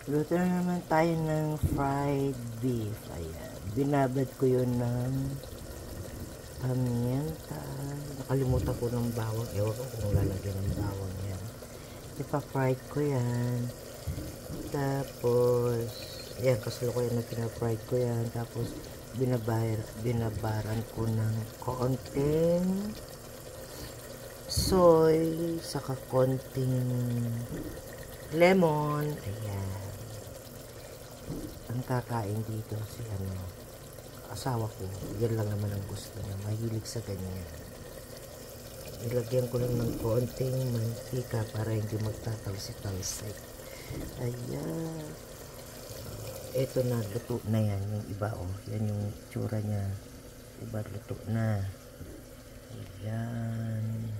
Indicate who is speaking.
Speaker 1: Luto na naman tayo ng fried beef. Ayan. Binabad ko yun ng paminta. Nakalimutan ko ng bawang. Ewan ko kung lalagyan ng bawang yan. Ipa-fried ko yan. Tapos, ayan, kasalukuyan na pina-fried ko yan. Tapos, binabaran ko ng konting soy, saka konting lemon. Ayan. Ang kakain dito si asawa ko. Yan lang naman ang gusto niya. Mahilig sa ganyan. Ilagyan ko lang ng konting mantika para hindi magtatalsik-talsik. Ayan. Ito na, luto na yan. Yung iba, oh. Yan yung tsura niya. Iba, luto na. Ayan.